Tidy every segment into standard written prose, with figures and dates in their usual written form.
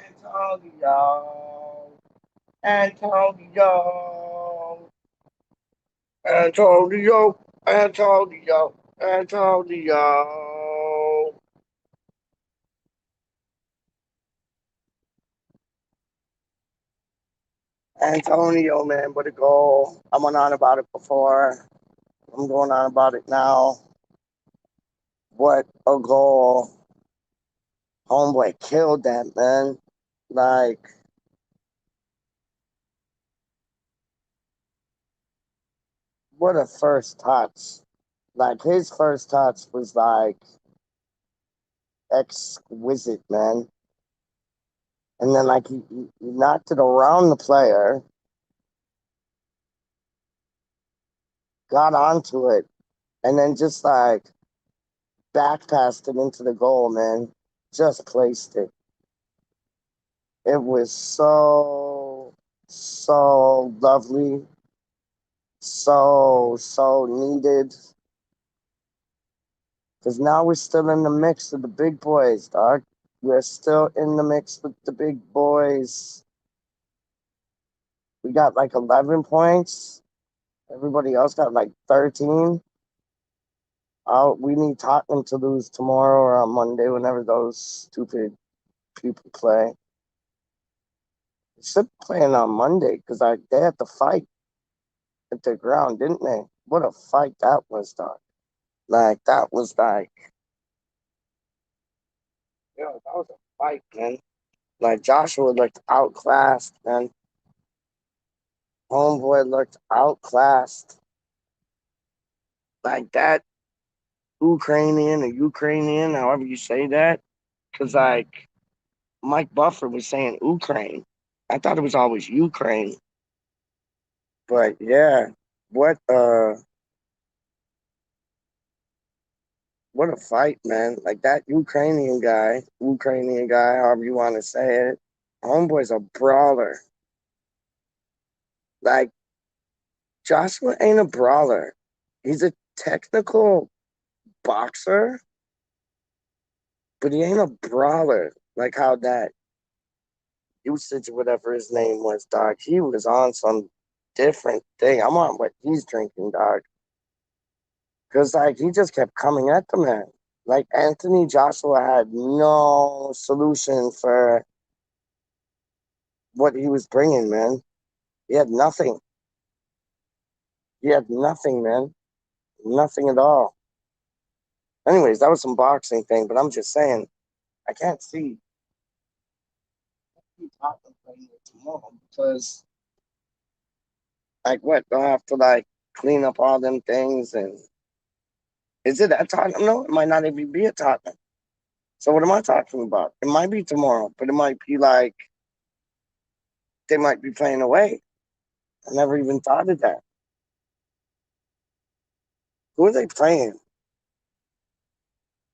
Antonio, Antonio, Antonio, Antonio, Antonio. Antonio, man, what a goal. I went on about it before. I'm going on about it now. What a goal. Homeboy killed that, man. Like, what a first touch. Like, his first touch was like exquisite, man. And then, like, he knocked it around the player, got onto it, and then just like back passed it into the goal, man. Just placed it. It was so lovely, so needed. Because now we're still in the mix of the big boys, dog. We're still in the mix with the big boys. We got like 11 points. Everybody else got like 13. We need Tottenham to lose tomorrow or on Monday, whenever those stupid people play. They should be playing on Monday because they had to fight at the ground, didn't they? What a fight that was, dog. Like, that was like, that was a fight, man. Like, Joshua looked outclassed, man. Homeboy looked outclassed. Like, that Ukrainian, however you say that. Because, like, Mike Buffer was saying Ukraine. I thought it was always Ukraine. But yeah, what uh what a fight, man. Like that Ukrainian guy, however you want to say it. Homeboy's a brawler. Like Joshua ain't a brawler. He's a technical boxer, but he ain't a brawler. Like how that usage, whatever his name was, dog. He was on some different thing. I'm on what he's drinking, dog. Cause like he just kept coming at the man. Like Anthony Joshua had no solution for what he was bringing, man. He had nothing. He had nothing, man. Nothing at all. Anyways, that was some boxing thing, but I'm just saying, I can't see Tottenham playing it tomorrow because, like, what? They'll have to like clean up all them things, and is it at Tottenham? No, it might not even be at Tottenham. So what am I talking about? It might be tomorrow, but it might be like they might be playing away. I never even thought of that. Who are they playing?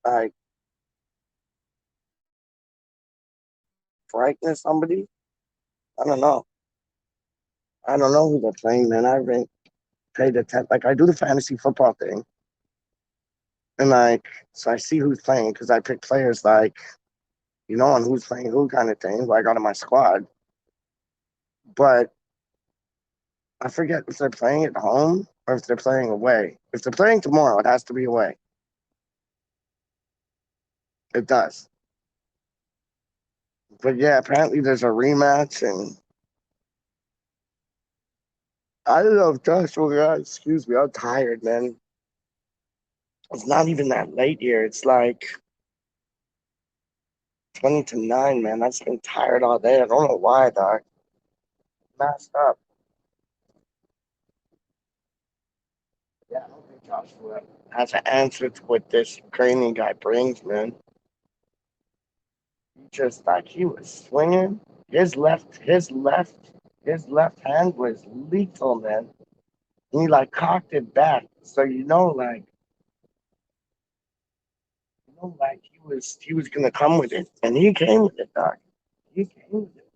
Like Brighton, somebody? I don't know. I don't know who they're playing, man. I haven't paid attention. Like I do the fantasy football thing, and like so I see who's playing because I pick players like on who's playing who kind of thing. Who I got in my squad, but I forget if they're playing at home or if they're playing away. If they're playing tomorrow, it has to be away. It does. But yeah, apparently there's a rematch, and I don't know if Joshua. Excuse me, I'm tired, man. It's not even that late here. It's like 20 to 9, man. I've been tired all day. I don't know why, dog. Messed up. Yeah, I don't think Joshua has an answer to what this Ukrainian guy brings, man. He just like he was swinging. His left hand was lethal, man. And he like cocked it back, so like he was gonna come with it, and he came with it, dog. He came with it.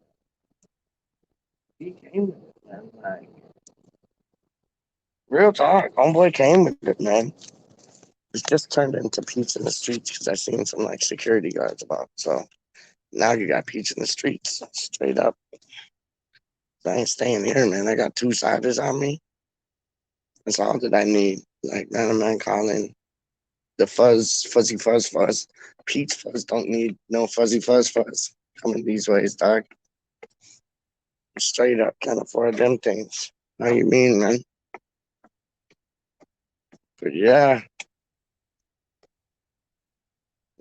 He came with it, man. Like real talk, homeboy came with it, man. It's just turned into peace in the streets because I seen some like security guards about. So Now you got Peach in the streets, straight up. I ain't staying here, man. I got two siders on me. That's all that I need. Like man calling the fuzz. Peach fuzz don't need no fuzz. Coming these ways, dog. Straight up can't afford them things. How you mean, man? But yeah,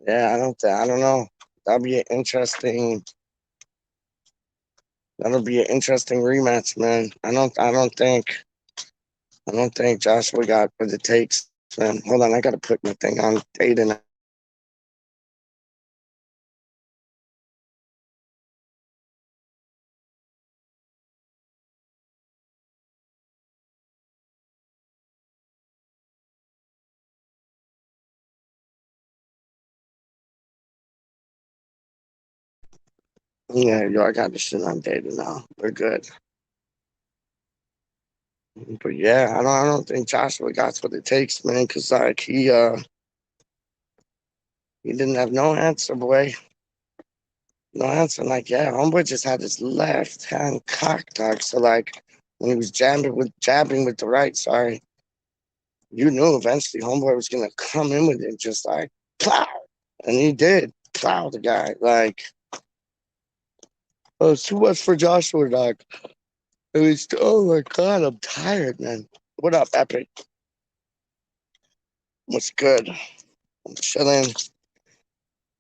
I don't know. That'll be an interesting. That'll be an interesting rematch, man. I don't think Joshua got what it takes, man. Hold on, I gotta put my thing on data now. Yeah, yo, I got this shit on data now. We're good. But yeah, I don't think Joshua got what it takes, man. Cause like he didn't have no answer, boy. No answer. Like yeah, homeboy just had his left hand cocked, dog. So like when he was jabbing with the right, sorry, you knew eventually homeboy was gonna come in with it, just like plow, and he did plow the guy. Like oh, it's too much for Joshua, dog. It was oh my god, I'm tired, man. What up, Epic? What's good? I'm chilling.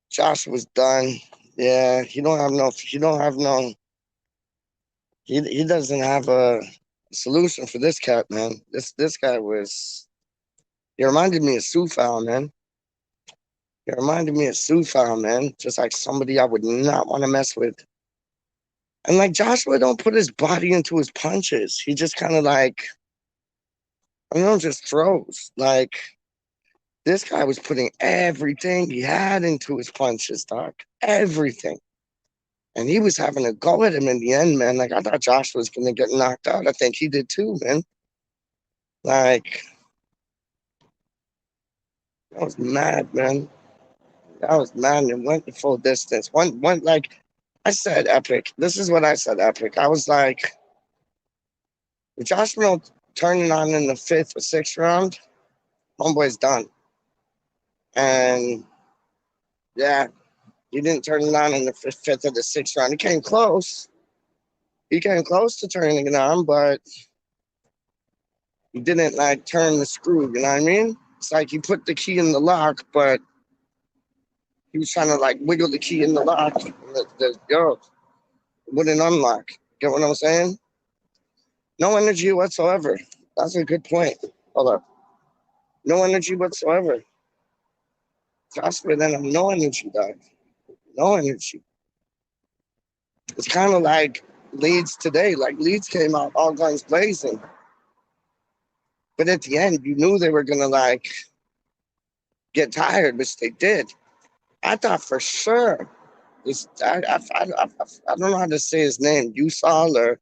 Josh was done. Yeah, he don't have no he doesn't have a solution for this cat, man. This guy was he reminded me of Sufal, man. He reminded me of Sufal, man. Just like somebody I would not want to mess with. And like Joshua don't put his body into his punches. He just kind of like I don't know, just throws. Like this guy was putting everything he had into his punches, doc. Everything. And he was having a go at him in the end, man. Like I thought Josh was gonna get knocked out. I think he did too, man. Like I was mad, man. I was mad and went the full distance. One like I said, Epic. This is what I said, Epic. I was like, if Josh Reynolds turning on in the fifth or sixth round, homeboy's done. And yeah, he didn't turn it on in the fifth or the sixth round. He came close. He came close to turning it on, but he didn't like turn the screw. You know what I mean? It's like he put the key in the lock, but he was trying to like wiggle the key in the lock. Yo, wouldn't unlock. Get what I'm saying? No energy whatsoever. That's a good point. Hold up. No energy whatsoever. Joshua then have no energy, dog. No energy. It's kind of like Leeds today. Like Leeds came out all guns blazing. But at the end, you knew they were gonna like get tired, which they did. I thought for sure. This, I don't know how to say his name. Usal or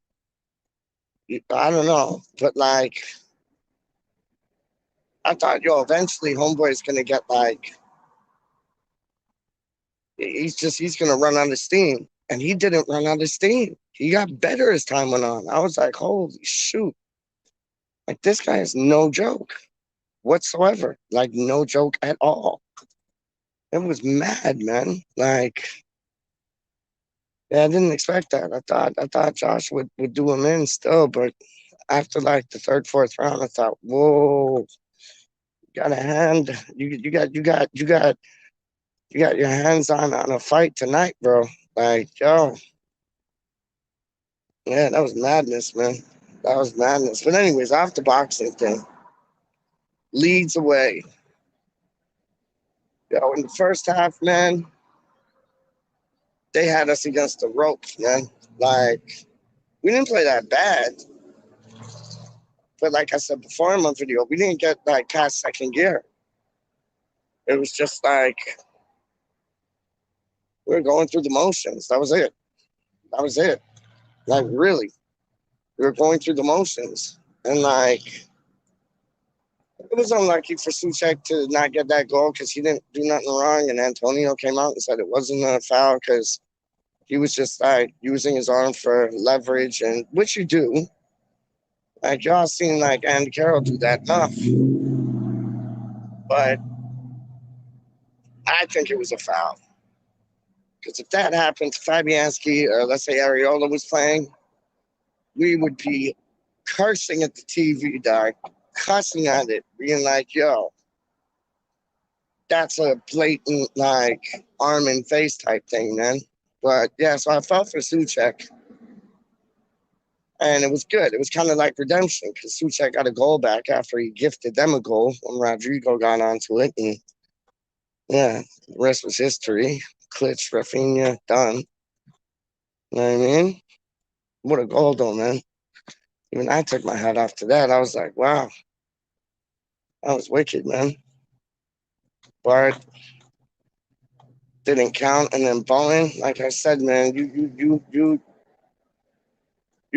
I don't know, but like I thought, yo, eventually Homeboy is gonna get like he's gonna run out of steam, and he didn't run out of steam. He got better as time went on. I was like, holy shoot, like this guy is no joke whatsoever, like no joke at all. It was mad, man. Like, yeah, I didn't expect that. I thought Josh would do him in still, but after like the third, fourth round, I thought, whoa, you got a hand. You got your hands on a fight tonight, bro. Like, yo, yeah, that was madness, man. That was madness. But anyways, off the boxing thing, leads away. Yo, in the first half, man, they had us against the ropes, man. Like, we didn't play that bad. But like I said before in my video, we didn't get like past second gear. It was just like we were going through the motions. That was it. That was it. Like really, we were going through the motions, and like it was unlucky for Suchek to not get that goal because he didn't do nothing wrong, and Antonio came out and said it wasn't a foul because He was just like using his arm for leverage, and which you do. Like y'all seen like Andy Carroll do that enough, but I think it was a foul. Because if that happened to Fabianski or let's say Ariola was playing, we would be cursing at the TV, dog, cussing at it, being like, yo, that's a blatant like arm and face type thing, man. But yeah, so I felt for Suchek, and it was good. It was kind of like redemption because Suchek got a goal back after he gifted them a goal when Rodrigo got onto it, and yeah, the rest was history. Klitsch, Rafinha, done. You know what I mean? What a goal, though, man. Even I took my hat off to that. I was like, wow, that was wicked, man. But didn't count. And then Bowen, like I said, man, you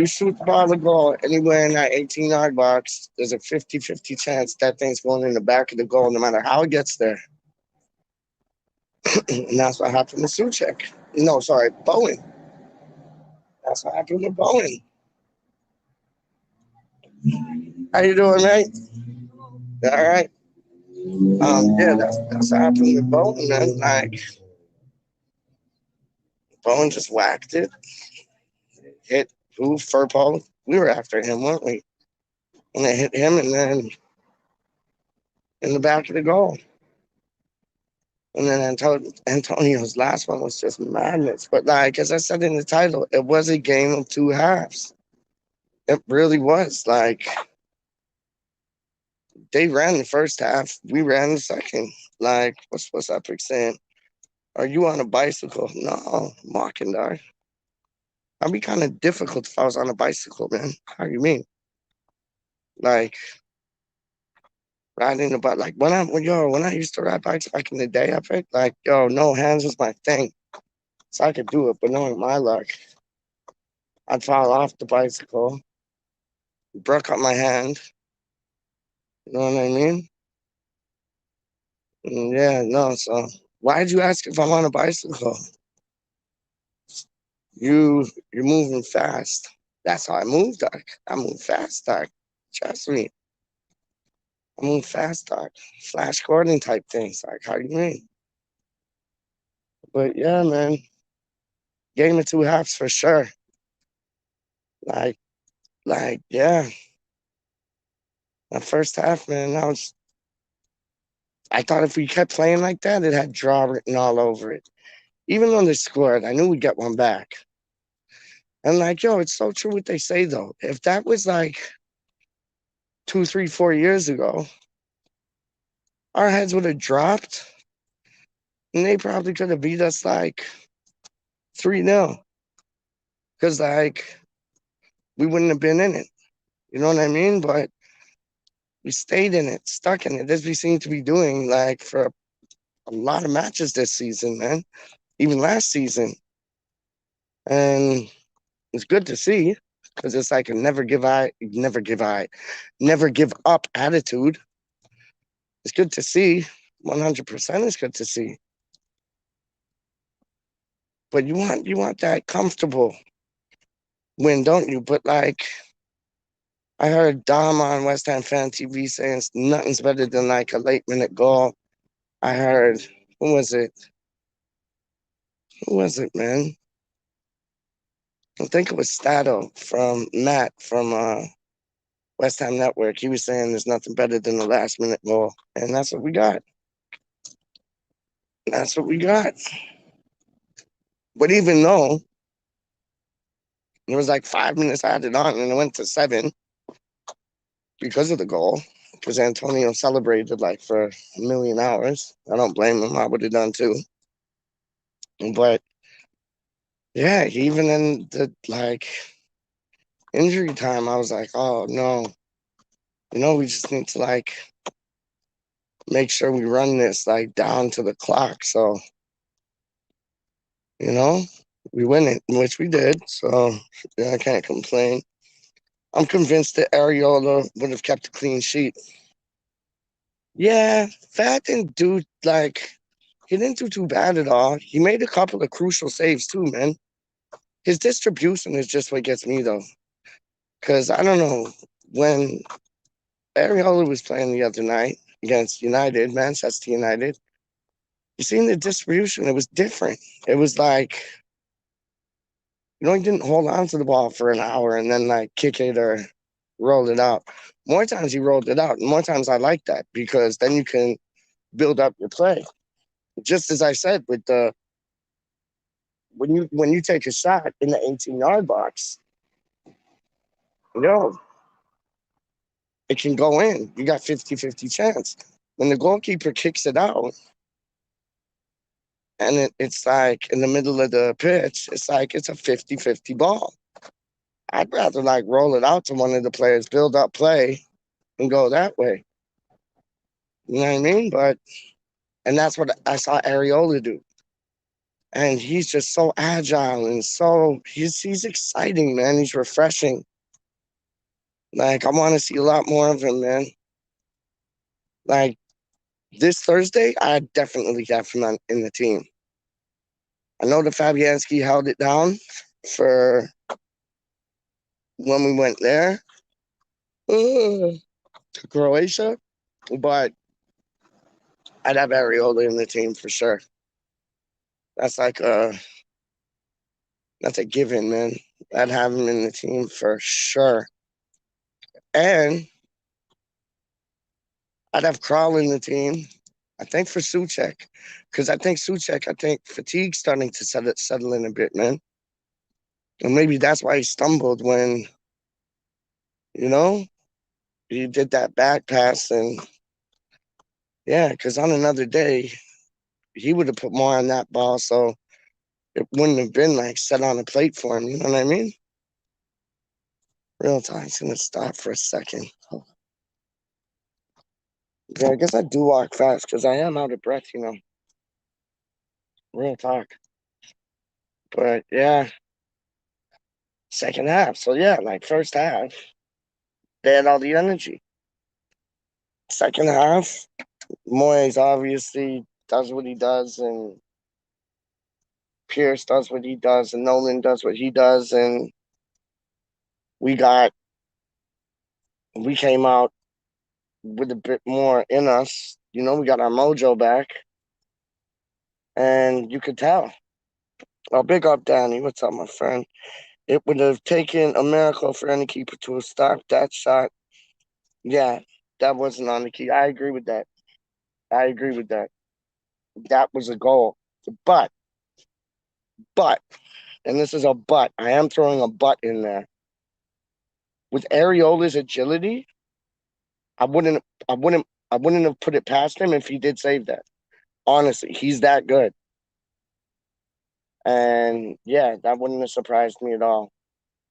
shoot the ball to goal anywhere in that 18-yard box, there's a 50-50 chance that thing's going in the back of the goal, no matter how it gets there. And that's what happened with Suchek. No, sorry, Bowen. That's what happened with Bowen. How you doing, mate? All right. Yeah, that's what happened with Bowen, man. Like Bowen just whacked it, hit who Furpole. We were after him, weren't we? And it hit him, and then in the back of the goal. And then Antonio's last one was just madness. But like as I said in the title, it was a game of two halves. It really was. Like they ran the first half, we ran the second. Like what's that pick saying? Are you on a bicycle? No, mocking dog. I'd be kind of difficult if I was on a bicycle, man. How do you mean? Like riding about like when I used to ride bikes back in the day, I picked like no hands was my thing. So I could do it, but knowing my luck, I'd fall off the bicycle, broke up my hand. You know what I mean? Yeah, no. So why'd you ask if I'm on a bicycle? You're moving fast. That's how I move, doc. I move fast, doc. Trust me. I move fast, doc. Flash Gordon type things. Like, how do you mean? But yeah, man. Game of two halves for sure. Like, yeah. The first half, man, I thought if we kept playing like that, it had draw written all over it. Even though they scored, I knew we'd get one back. And like, it's so true what they say though. If that was like 2, 3, 4 years ago, our heads would have dropped and they probably could have beat us like 3-0. Because like we wouldn't have been in it. You know what I mean? But we stayed in it, stuck in it, as we seem to be doing like for a lot of matches this season, man. Even last season. And it's good to see because it's like a never give up attitude. It's good to see. 100% is good to see. But you want that comfortable win, don't you? But like I heard Dom on West Ham Fan TV saying nothing's better than like a late minute goal. I heard who was it? Who was it, man? I think it was Stato from Matt from West Ham Network. He was saying there's nothing better than the last minute goal. And that's what we got. That's what we got. But even though it was like 5 minutes added on and it went to 7 because of the goal, because Antonio celebrated like for a million hours. I don't blame him. I would have done too. But yeah, even in the like injury time, I was like, oh no, we just need to like make sure we run this like down to the clock. So, you know, we win it, which we did. So yeah, I can't complain. I'm convinced that Ariola would have kept a clean sheet. Yeah, Fat didn't do like he didn't do too bad at all. He made a couple of crucial saves too, man. His distribution is just what gets me though, because I don't know when Ariola was playing the other night against United, Manchester United. You seen the distribution? It was different. It was like he didn't hold on to the ball for an hour and then like kick it or roll it out. More times he rolled it out. And more times I like that because then you can build up your play. Just as I said with the when you take a shot in the 18-yard box, you know, it can go in. You got 50-50 chance. When the goalkeeper kicks it out and it's like in the middle of the pitch, it's like it's a 50-50 ball. I'd rather like roll it out to one of the players, build up play, and go that way. You know what I mean? And that's what I saw Ariola do. And he's just so agile and he's exciting, man. He's refreshing. Like I want to see a lot more of him, man. Like this Thursday, I definitely have him in the team. I know that Fabianski held it down for when we went there to Croatia, but I'd have Ariola in the team for sure. That's like that's a given, man. I'd have him in the team for sure. And I'd have Kral in the team. I think for Souček, because I think fatigue's starting to settle in a bit, man. And maybe that's why he stumbled when, you know, he did that back pass. And yeah, because on another day, he would have put more on that ball. So it wouldn't have been like set on a plate for him. You know what I mean? Real time. It's going to stop for a second. Yeah, I guess I do walk fast because I am out of breath, Real talk. But yeah, second half. So yeah, like first half, they had all the energy. Second half, Moyes obviously does what he does, and Pierce does what he does, and Nolan does what he does, and we got we came out with a bit more in us. We got our mojo back, and you could tell. Oh, big up, Danny. What's up, my friend? It would have taken a miracle for any keeper to have stopped that shot. Yeah, that wasn't on the key. I agree with that. I agree with that. That was a goal. But, but, and this is a but. I am throwing a but in there. With Ariola's agility, I wouldn't, I wouldn't, I wouldn't have put it past him if he did save that. Honestly, he's that good. And yeah, that wouldn't have surprised me at all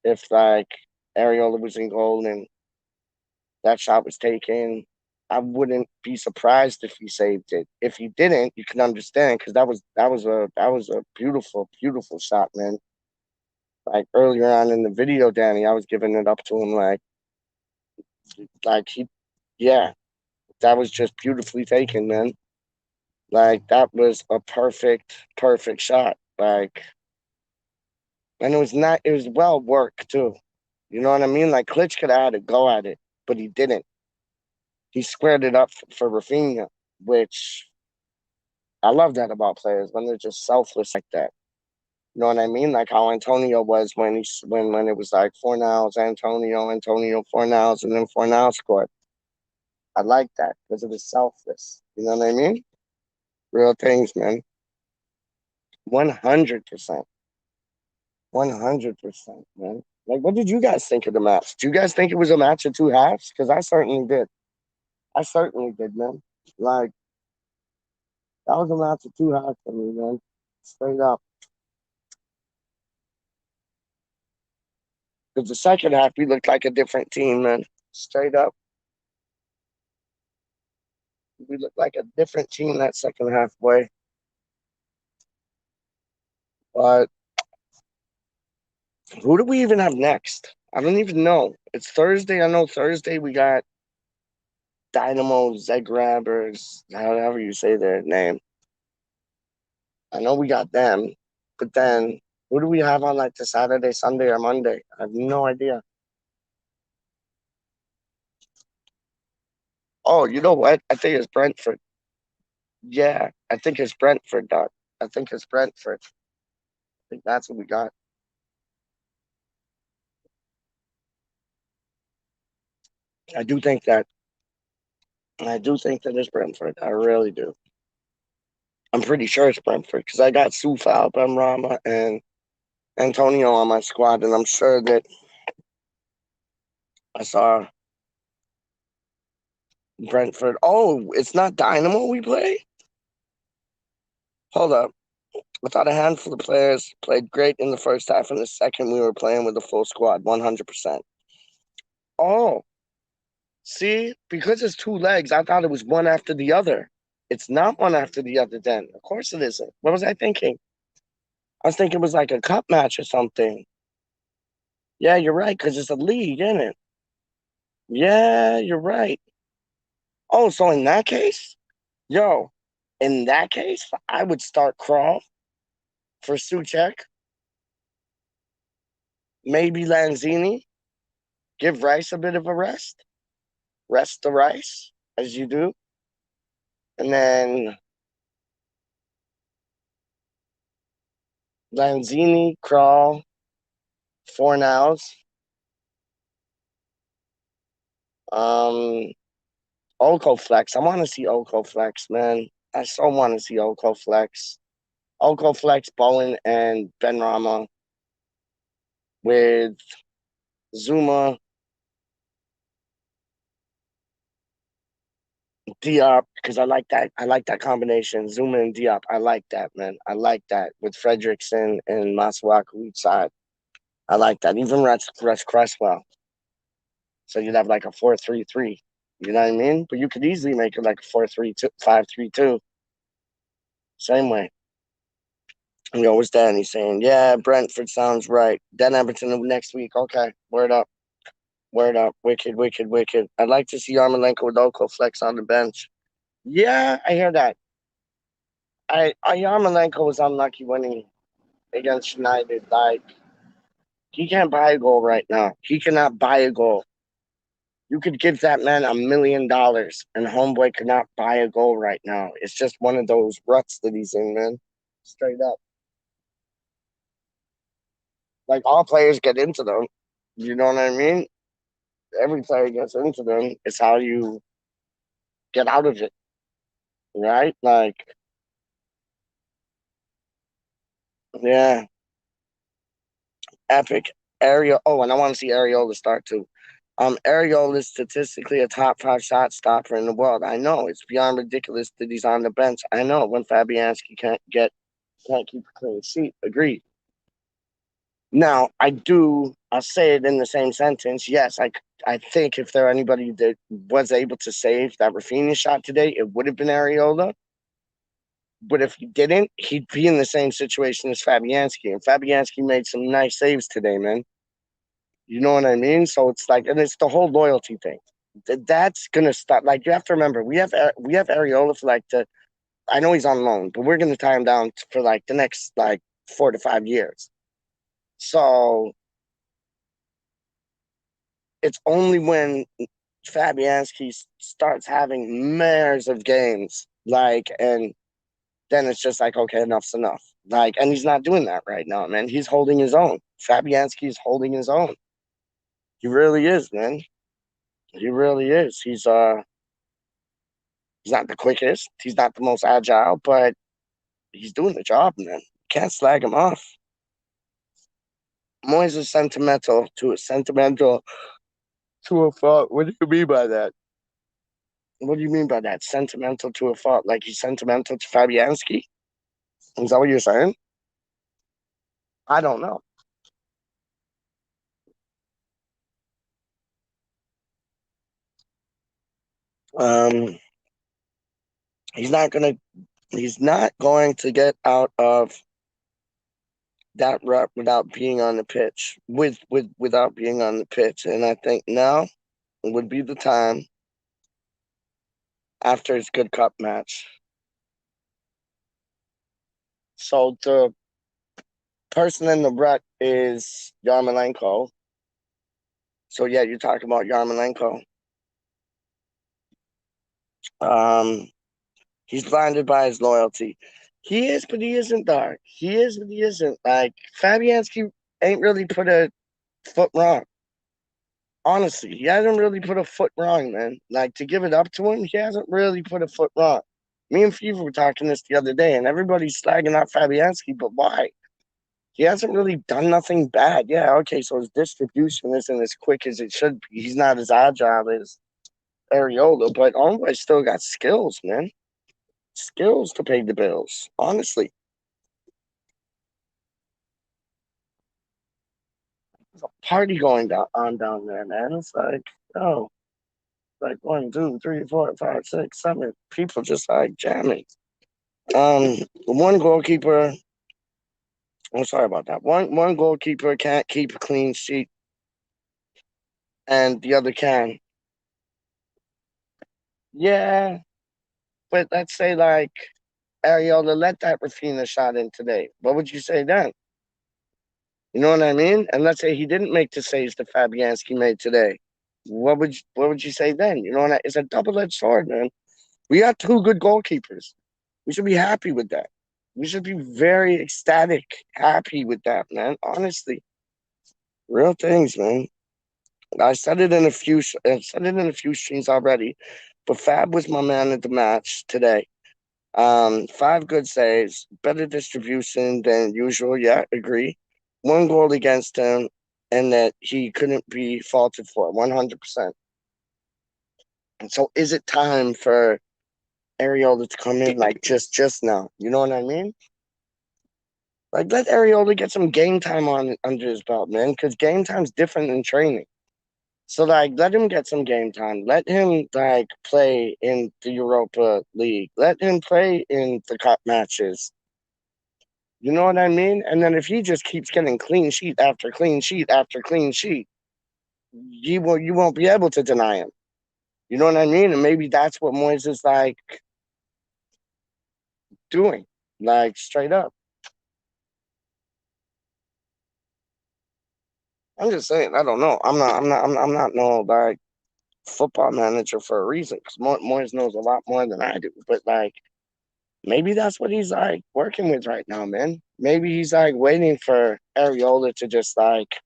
if like Ariola was in goal and that shot was taken. I wouldn't be surprised if he saved it. If he didn't, you can understand because that was a beautiful, beautiful shot, man. Like earlier on in the video, Danny, I was giving it up to him like he, yeah, that was just beautifully taken, man. Like that was a perfect, perfect shot. Like, and it was well worked too. You know what I mean? Like Klitsch could have had a go at it, but he didn't. He squared it up for Rafinha, which I love that about players when they're just selfless like that. You know what I mean? Like how Antonio was when it was like Fornals, Antonio Fornals, and then Fornals scored. I like that because it was selfless. You know what I mean? Real things, man. 100%. 100%, man. Like, what did you guys think of the match? Do you guys think it was a match of two halves? Because I certainly did. I certainly did, man. Like, that was a match of two halves for me, man. Straight up. Because the second half, we looked like a different team, man. Straight up. We looked like a different team that second half, boy. But who do we even have next? I don't even know. It's Thursday. I know Thursday we got Dynamo Zagreb or however you say their name. I know we got them, but then Who do we have on like the Saturday, Sunday, or Monday? I have no idea. Oh, you know what? I think it's Brentford. Yeah, I think it's Brentford, Doc. I think it's Brentford. I think that's what we got. I do think that. I do think that it's Brentford. I really do. I'm pretty sure it's Brentford because I got Sufal, Benrahma, and Antonio on my squad, and I'm sure that I saw Brentford. Oh, it's not Dynamo we play? Hold up. I thought a handful of players played great in the first half. In the second, we were playing with a full squad, 100%. Oh, see, because it's two legs, I thought it was one after the other. It's not one after the other, then. Of course it isn't. What was I thinking? I was thinking it was like a cup match or something. Yeah, you're right, because it's a league, isn't it? Yeah, you're right. Oh, so in that case, yo, in that case, I would start Crawl for Suchek, maybe Lanzini, give Rice a bit of a rest the Rice as you do, and then Lanzini, Crawl, Fornals, um, Oko Flex. I want to see Oko Flex, man. I so want to see Oko Flex. Oko Flex, Bowen, and Ben Rama with Zuma, Diop, because I like that. I like that combination. Zuma and Diop. I like that, man. I like that with Fredrickson and Masuaku each side. I like that. Even Russ Cresswell. So you'd have like a 4-3-3. You know what I mean? But you could easily make it like a 4-3-2, 5-3-2. Same way. You know, what's that? And he's saying, yeah, Brentford sounds right. Then Everton next week. Okay. Word up. Word up. Wicked, wicked, wicked. I'd like to see Yarmolenko with Oko Flex on the bench. Yeah, I hear that. Yarmolenko was unlucky winning against United. Like, he can't buy a goal right now. He cannot buy a goal. You could give that man $1 million, and Homeboy could not buy a goal right now. It's just one of those ruts that he's in, man. Straight up. Like all players get into them. You know what I mean? Every player gets into them. It's how you get out of it, right? Like, yeah, epic. Ariel. Oh, and I want to see Ariola start too. Ariola is statistically a top five shot stopper in the world. I know it's beyond ridiculous that he's on the bench. I know when Fabianski can't keep a clean sheet. Agreed. Now, I'll say it in the same sentence. Yes, I think if there anybody that was able to save that Rafinha shot today, it would have been Areola. But if he didn't, he'd be in the same situation as Fabianski. And Fabianski made some nice saves today, man. You know what I mean? So it's like, and it's the whole loyalty thing. That's gonna stop. Like you have to remember, we have Areola for like the. I know he's on loan, but we're gonna tie him down for like the next like 4 to 5 years. So it's only when Fabianski starts having mares of games, like, and then it's just like, okay, enough's enough. Like, and he's not doing that right now, man. He's holding his own. Fabianski's holding his own. He really is, man. He really is. He's not the quickest. He's not the most agile, but he's doing the job, man. Can't slag him off. Moyes is sentimental to a fault. What do you mean by that? What do you mean by that? Sentimental to a fault? Like he's sentimental to Fabianski? Is that what you're saying? I don't know. Um, he's not gonna. He's not going to get out of that rut without being on the pitch. Without being on the pitch, and I think now would be the time after his good cup match. So person in the rut is Yarmolenko. So yeah, you're talking about Yarmolenko. Um, he's blinded by his loyalty. He is, but he isn't, Dark. He is, but he isn't. Like Fabianski ain't really put a foot wrong. Honestly, he hasn't really put a foot wrong, man. Like to give it up to him, he hasn't really put a foot wrong. Me and Fever were talking this the other day, and everybody's slagging out Fabianski, but why? He hasn't really done nothing bad. Yeah, okay, so his distribution isn't as quick as it should be. He's not as agile as Areola, but Homeboy still got skills, man. Skills to pay the bills, honestly. There's a party going down there, man. It's like, oh, like 1, 2, 3, 4, 5, 6, 7 people just like jamming. One goalkeeper. I'm sorry about that. One goalkeeper can't keep a clean sheet, and the other can. Yeah, but let's say like Ariola let that Rafina shot in today. What would you say then? You know what I mean? And let's say he didn't make the saves that Fabianski made today. What would you say then? You know, it's a double edged sword, man. We got two good goalkeepers. We should be happy with that. We should be very ecstatic, happy with that, man. Honestly, real things, man. I said it in a few. I said it in a few streams already, but Fab was my man of the match today. Five good saves, better distribution than usual. Yeah, agree. One goal against him, and that he couldn't be faulted for 100%. And so, is it time for Areola to come in like just now? You know what I mean? Like let Areola get some game time on under his belt, man, because game time's different than training. So like let him get some game time. Let him like play in the Europa League. Let him play in the cup matches. You know what I mean? And then if he just keeps getting clean sheet after clean sheet after clean sheet, you won't be able to deny him. You know what I mean? And maybe that's what Moyes is like doing, like straight up. I'm just saying. I don't know. I'm not no like football manager for a reason because Moyes knows a lot more than I do. But like maybe that's what he's like working with right now, man. Maybe he's like waiting for Areola to just like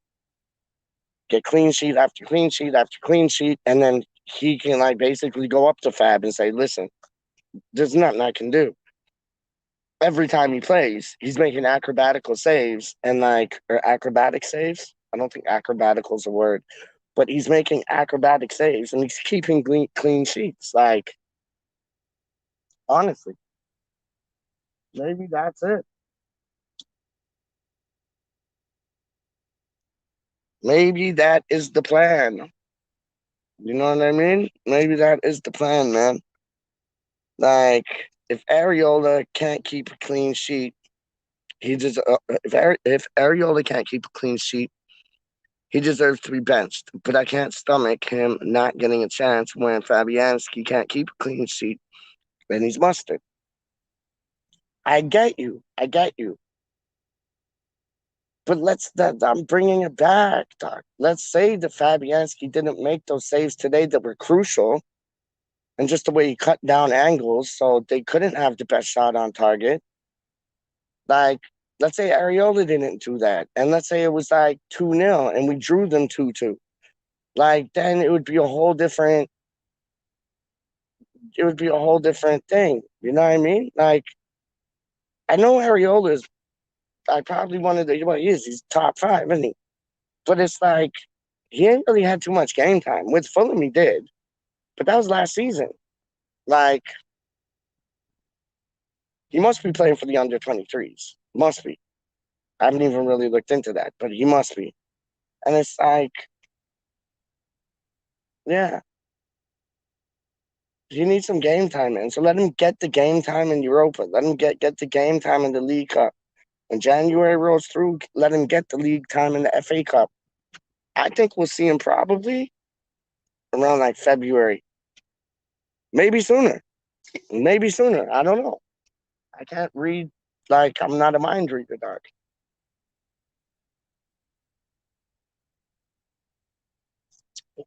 get clean sheet after clean sheet after clean sheet, and then he can like basically go up to Fab and say, "Listen, there's nothing I can do." Every time he plays, he's making acrobatical saves and like or acrobatic saves. I don't think acrobatical is a word, but he's making acrobatic saves and he's keeping clean sheets. Like honestly, maybe that's it. Maybe that is the plan. You know what I mean? Maybe that is the plan, man. Like if Areola can't keep a clean sheet, he just if Areola can't keep a clean sheet, he deserves to be benched. But I can't stomach him not getting a chance when Fabianski can't keep a clean sheet and he's mustard. I get you. I get you. But I'm bringing it back, Doc. Let's say that Fabianski didn't make those saves today that were crucial, and just the way he cut down angles, so they couldn't have the best shot on target. Like, let's say Areola didn't do that, and let's say it was like 2-0, and we drew them 2-2. Like, then it would be a whole different. It would be a whole different thing. You know what I mean? Like, I know Areola is. I probably wanted to. Well, he is. He's top five, isn't he? But it's like he ain't really had too much game time. With Fulham, he did, but that was last season. Like, he must be playing for the under 23s. Must be. I haven't even really looked into that, but he must be. And it's like, yeah, he needs some game time, man. So let him get the game time in Europa. Let him get the game time in the League Cup. When January rolls through, let him get the league time in the FA Cup. I think we'll see him probably around like February, maybe sooner, maybe sooner. I don't know. I can't read like I'm not a mind reader, Doc.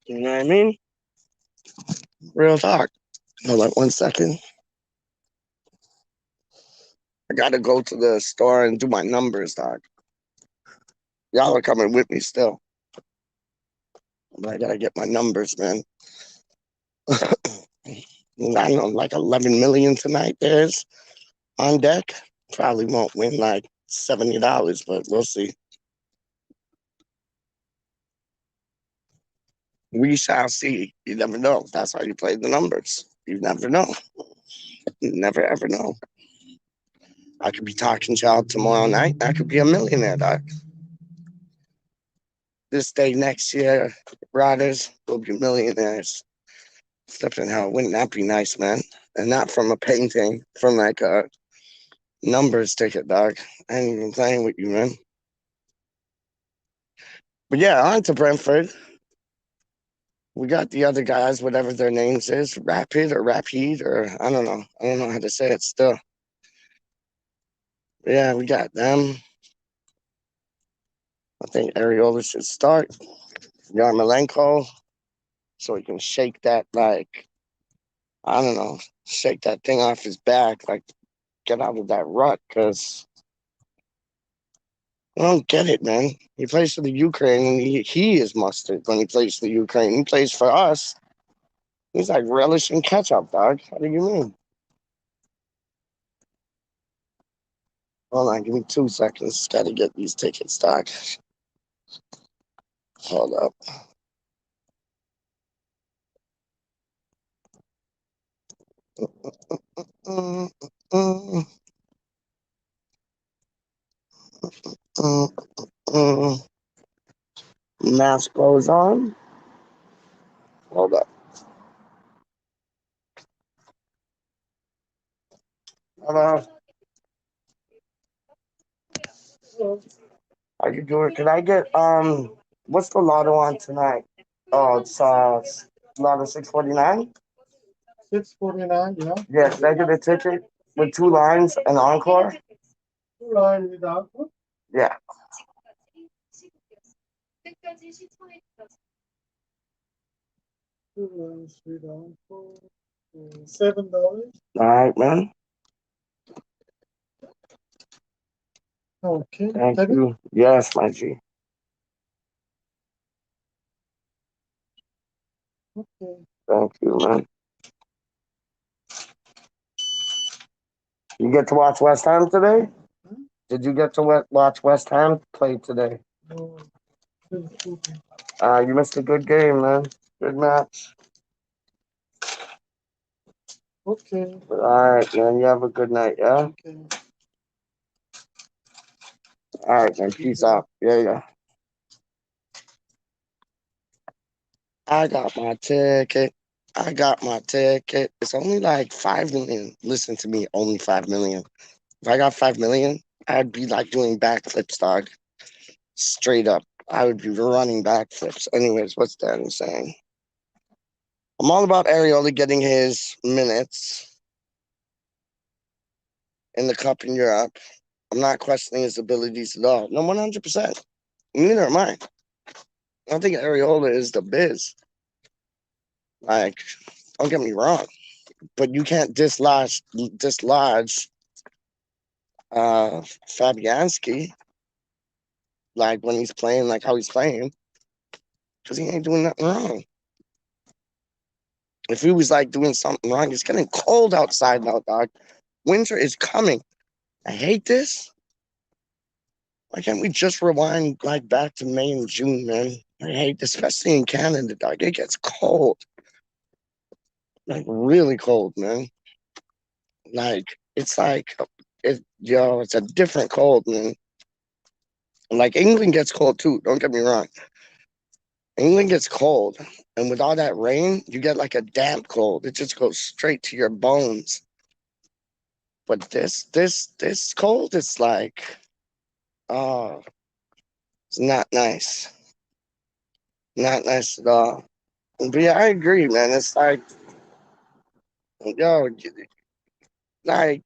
You know what I mean? Real talk. Hold on 1 second. I gotta go to the store and do my numbers, dog. Y'all are coming with me still. But I gotta get my numbers, man. I don't know, like 11 million tonight there's on deck. Probably won't win like $70, but we'll see. We shall see. You never know. That's why you play the numbers. You never know. You never ever know. I could be talking to y'all tomorrow night. I could be a millionaire, dog. This day next year, riders will be millionaires. Flipping hell, wouldn't that be nice, man? And not from a painting, from like a numbers ticket, dog. I ain't even playing with you, man. But yeah, on to Brentford. We got the other guys, whatever their names is, Rapid or Rapide, or I don't know. I don't know how to say it still. But yeah, we got them. I think Areola should start. Yarmolenko, so he can shake that, like, I don't know, shake that thing off his back, like, get out of that rut, because I don't get it, man. He plays for the Ukraine, and he is mustard when he plays for the Ukraine. He plays for us. He's like relishing ketchup, dog. What do you mean? Hold on, give me 2 seconds. Got to get these tickets, dog. Hold up. Mm, mm, mm, mm. Mask goes on. Hold up. Hello. I could do it. Could I get what's the lotto on tonight? Oh, it's lotto 649. 649, yeah. Yeah, could I get a ticket with two lines and encore? Two lines with encore? Yeah. Two lines with encore. $7. All right, man. Okay. Thank you. Yes, my G. Okay. Thank you, man. You get to watch West Ham today? Did you get to watch West Ham play today? No. You missed a good game, man. Good match. Okay. All right, man. You have a good night, yeah? Okay. All right, man. Peace out. Yeah, yeah. I got my ticket. I got my ticket. It's only like 5 million. Listen to me, only 5 million. If I got 5 million, I'd be like doing backflips, dog. Straight up. I would be running backflips. Anyways, what's Danny saying? I'm all about Areola getting his minutes in the cup in Europe. I'm not questioning his abilities at all. No, 100%. Neither am I. I think Areola is the biz. Like, don't get me wrong, but you can't dislodge Fabianski like when he's playing like how he's playing because he ain't doing nothing wrong. If he was like doing something wrong, it's getting cold outside now, dog. Winter is coming. I hate this. Why can't we just rewind like back to May and June, man? I hate, especially in Canada, dog. It gets cold, like really cold, man. Like it's like it's a different cold, man. Like England gets cold too. Don't get me wrong. England gets cold, and with all that rain, you get like a damp cold. It just goes straight to your bones. But this cold, it's like, oh, it's not nice. Not nice at all. But yeah, I agree, man. It's like, yo, like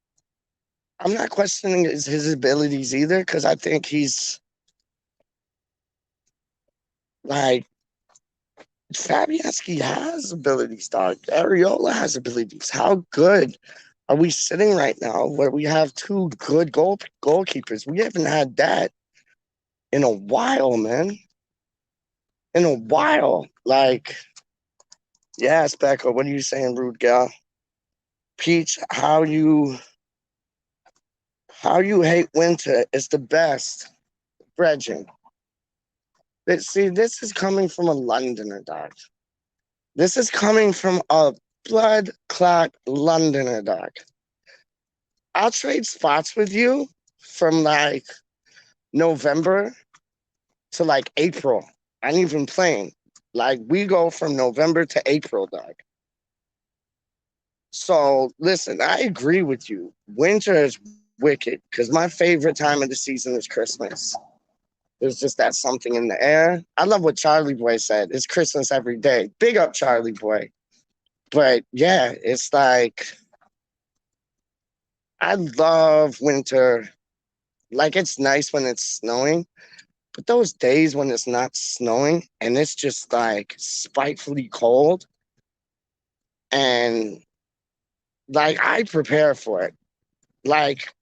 I'm not questioning his abilities either, because I think he's like Fabianski has abilities, dog. Ariola has abilities. How good are we sitting right now where we have two good goalkeepers? We haven't had that in a while, man. In a while. Like, yeah, Speckle, what are you saying, rude gal? Peach, how you hate winter is the best. Brethren. See, this is coming from a Londoner, dog. This is coming from a blood clot Londoner, dog. I'll trade spots with you from like November to like April. I ain't even playing. Like we go from November to April, dog. So listen, I agree with you. Winter is wicked because my favorite time of the season is Christmas. There's just that something in the air. I love what Charlie Boy said. It's Christmas every day. Big up Charlie Boy. But yeah, it's like I love winter. Like it's nice when it's snowing, but those days when it's not snowing and it's just like spitefully cold and like I prepare for it. Like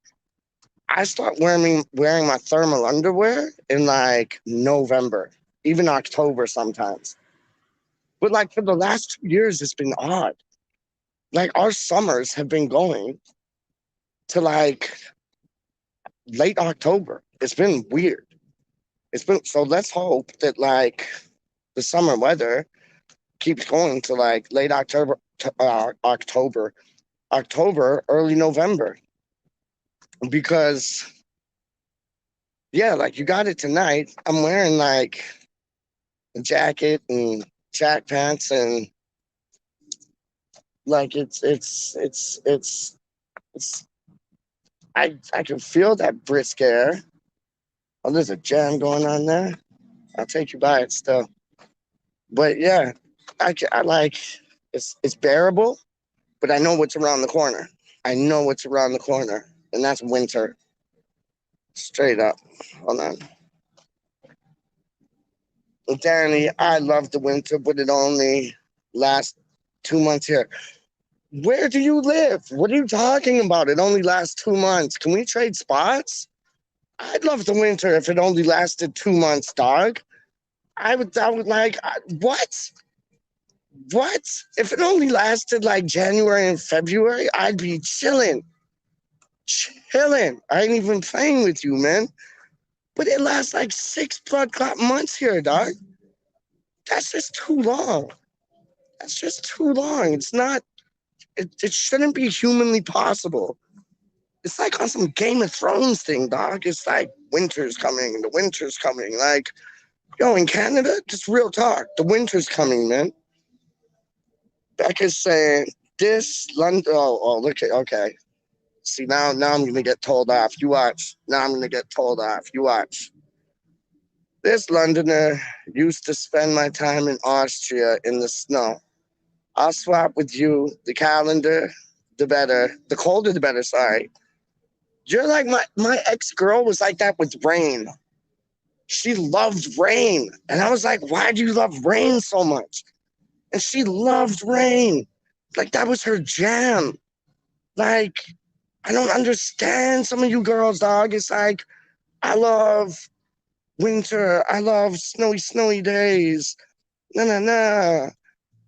I start wearing my thermal underwear in like November, even October sometimes. But like for the last 2 years, it's been odd. Like our summers have been going to like late October. It's been weird. It's been so let's hope that like the summer weather keeps going to like late October, early November. Because yeah, like you got it tonight. I'm wearing like a jacket and track pants and like it's I can feel that brisk air. Oh, there's a jam going on there. I'll take you by it still. But yeah, I like it's bearable, but I know what's around the corner. I know what's around the corner, and that's winter. Straight up. Hold on. Danny, I love the winter, but it only lasts 2 months here. Where do you live? What are you talking about? It only lasts 2 months. Can we trade spots? I'd love the winter if it only lasted 2 months, dog. I would like, what? What? If it only lasted like January and February, I'd be chilling. Chilling. I ain't even playing with you, man. But it lasts like 6 blood clot months here, dog. That's just too long. That's just too long. It's not, it shouldn't be humanly possible. It's like on some Game of Thrones thing, dog. It's like winter's coming, the winter's coming. Like, yo, in Canada, just real talk, the winter's coming, man. Becca's saying this London. Look at okay. See now I'm gonna get told off. You watch. Now I'm gonna get told off. You watch. This Londoner used to spend my time in Austria in the snow. I'll swap with you. The calendar, the better. The colder, the better. Sorry. You're like my ex girl was like that with rain. She loved rain, and I was like, why do you love rain so much? And she loved rain. Like that was her jam. Like I don't understand some of you girls, dog. It's like I love winter. I love snowy days. No.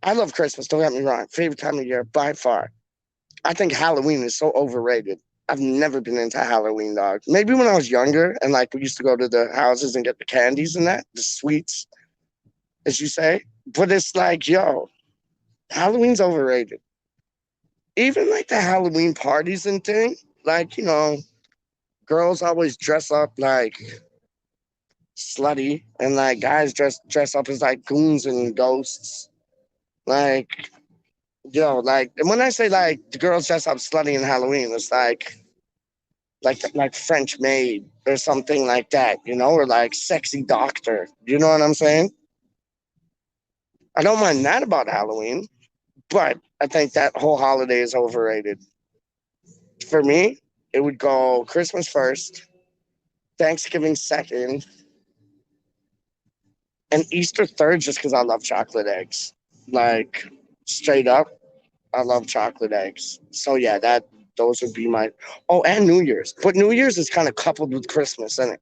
I love Christmas. Don't get me wrong. Favorite time of year by far. I think Halloween is so overrated. I've never been into Halloween, dog. Maybe when I was younger and like we used to go to the houses and get the candies and that, the sweets, as you say. But it's like, yo, Halloween's overrated. Even like the Halloween parties and thing, like, girls always dress up like slutty and like guys dress up as like goons and ghosts. Like, yo, like and when I say like the girls dress up slutty in Halloween, it's like French maid or something like that, or like sexy doctor. You know what I'm saying? I don't mind that about Halloween, but I think that whole holiday is overrated. For me, it would go Christmas first, Thanksgiving second, And Easter third, just because I love chocolate eggs. Like, straight up, I love chocolate eggs. So yeah, those would be my. Oh, and New Year's. But New Year's is kind of coupled with Christmas, isn't it?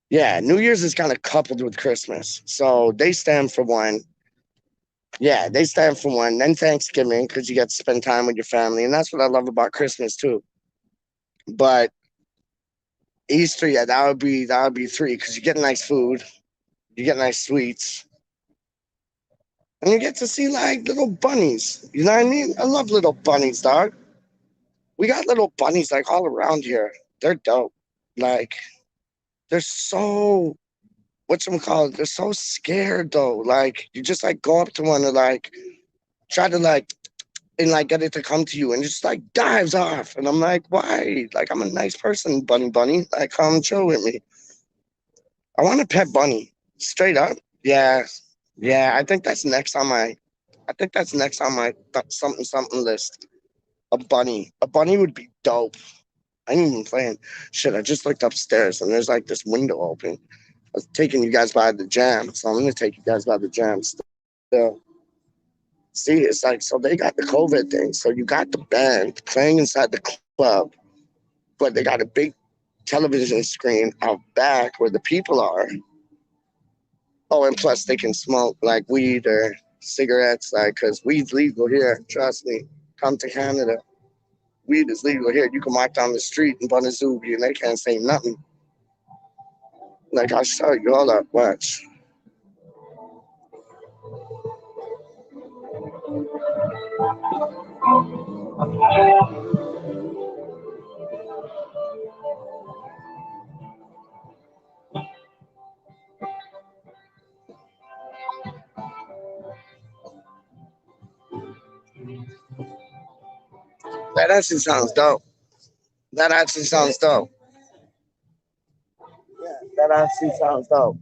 Yeah, New Year's is kind of coupled with Christmas. So they stand for one. Yeah, they stand for one. Then Thanksgiving, because you get to spend time with your family. And that's what I love about Christmas too. But Easter, yeah, that would be three, because you get nice food, you get nice sweets, and you get to see like little bunnies. You know what I mean? I love little bunnies, dog. We got little bunnies like all around here. They're dope. Like, they're so whatchamacallit, they're so scared though. Like, you just like go up to one and like try to like and like get it to come to you, and just like dives off. And I'm like, why? Like, I'm a nice person, bunny. Like, come chill with me. I want a pet bunny. Straight up. Yeah. Yeah. I think that's next on my something list. A bunny. A bunny would be dope. I ain't even playing. Shit, I just looked upstairs and there's like this window open. I was taking you guys by the jam, so I'm gonna take you guys by the jam still. See, it's like, so they got the COVID thing. So you got the band playing inside the club, but they got a big television screen out back where the people are. Oh, and plus they can smoke like weed or cigarettes, like, because weed's legal here. Trust me. Come to Canada. Weed is legal here. You can walk down the street in Bunazubi and they can't say nothing. Like, I'll show you. Hold up. Watch. That actually sounds dope. That actually sounds dope. Yeah, that actually sounds dope.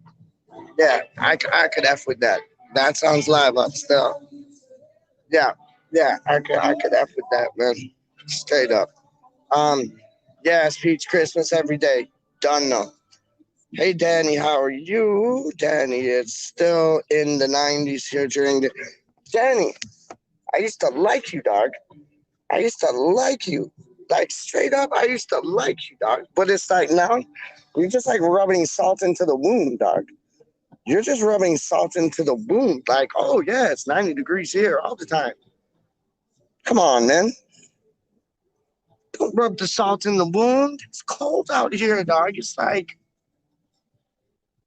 Yeah, I could F with that. That sounds live up still. Yeah, yeah, I could F with that, man. Straight up. Um, yeah, Peach Christmas every day. Done though. Hey Danny, how are you? Danny, it's still in the 90s here during the. Danny, I used to like you, dog. I used to like you. Like, straight up, I used to like you, dog. But it's like now, you're just like rubbing salt into the wound, dog. You're just rubbing salt into the wound. Like, oh yeah, it's 90 degrees here all the time. Come on, man. Don't rub the salt in the wound. It's cold out here, dog. It's like,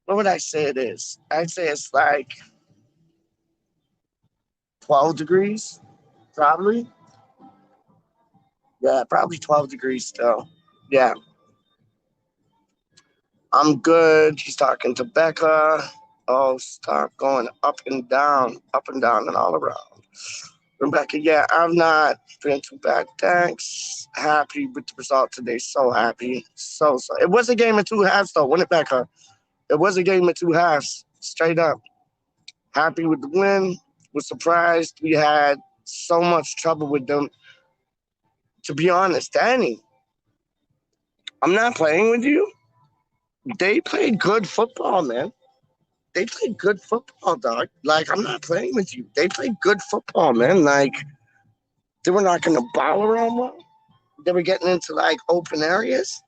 what would I say it is? I'd say it's like 12 degrees, probably. Yeah, probably 12 degrees still. Yeah, I'm good. He's talking to Becca. Oh, start going up and down, and all around. Rebecca, yeah, I've not been too bad. Thanks. Happy with the result today. So happy. So. It was a game of two halves, though, wasn't it, Becca? It was a game of two halves. Straight up. Happy with the win. Was surprised we had so much trouble with them. To be honest, Danny, I'm not playing with you. They played good football, man. They played good football, dog. Like, I'm not playing with you. They played good football, man. Like, they were not going to ball around well. They were getting into like open areas.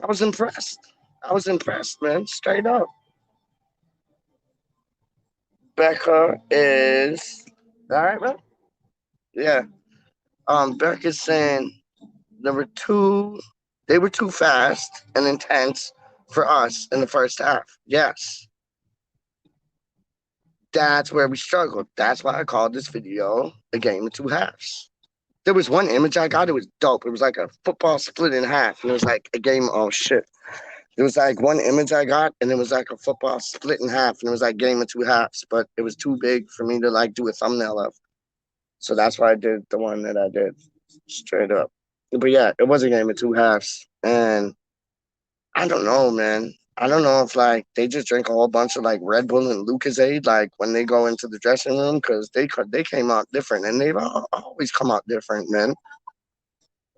I was impressed. I was impressed, man. Straight up. Becca is all right, man. Yeah. Becca's saying there were two. They were too fast and intense for us in the first half. Yes, that's where we struggled. That's why I called this video a game of two halves. There was one image I got. It was dope. It was like a football split in half, and it was like a game. Oh shit! There was like one image I got, and it was like a football split in half, and it was like game of two halves, but it was too big for me to like do a thumbnail of. So that's why I did the one that I did, straight up. But yeah, it was a game of two halves, and I don't know, man. I don't know if like they just drink a whole bunch of like Red Bull and Lucasade like when they go into the dressing room, because they came out different, and they've always come out different, man.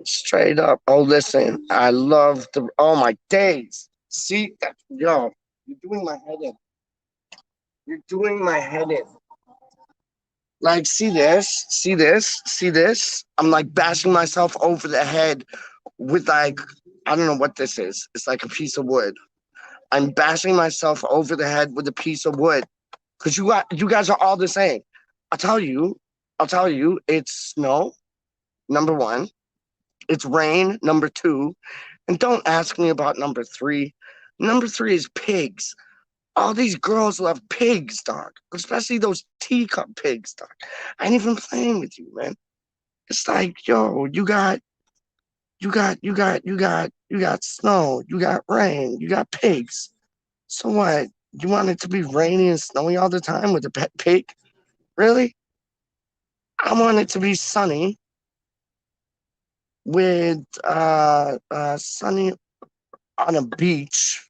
Straight up. Oh, listen, I love the. Oh my days. See that, yo, you're doing my head in. You're doing my head in. Like, see this, see this, see this. I'm like bashing myself over the head with like, I don't know what this is. It's like a piece of wood. I'm bashing myself over the head with a piece of wood because you guys are all the same. I'll tell you, I'll tell you, it's snow, number one. It's rain, number two. And don't ask me about number three. Number three is pigs. All these girls love pigs, dog. Especially those teacup pigs, dog. I ain't even playing with you, man. It's like, yo, you got snow, you got rain, you got pigs. So what? You want it to be rainy and snowy all the time with a pet pig? Really? I want it to be sunny with sunny on a beach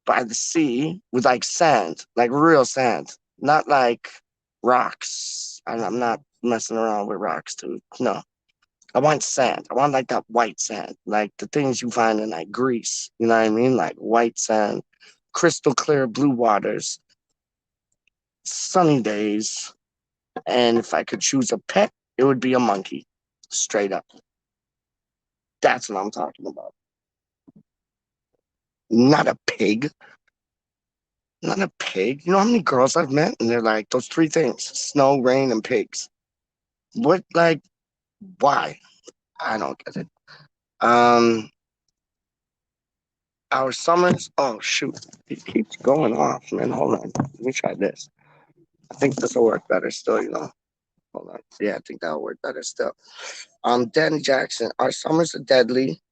by the sea with like sand, like real sand, not like rocks. I'm not messing around with rocks, dude. No, I want sand. I want like that white sand, like the things you find in like Greece. You know what I mean? Like white sand, crystal clear blue waters, sunny days. And if I could choose a pet, it would be a monkey, straight up. That's what I'm talking about. Not a pig. Not a pig. You know how many girls I've met? And they're like, those three things: snow, rain, and pigs. What, like, why? I don't get it. Um, our summers, oh, shoot. It keeps going off, man. Hold on. Let me try this. I think this will work better still, you know. Hold on. Yeah, I think that'll work better still. Danny Jackson, our summers are deadly,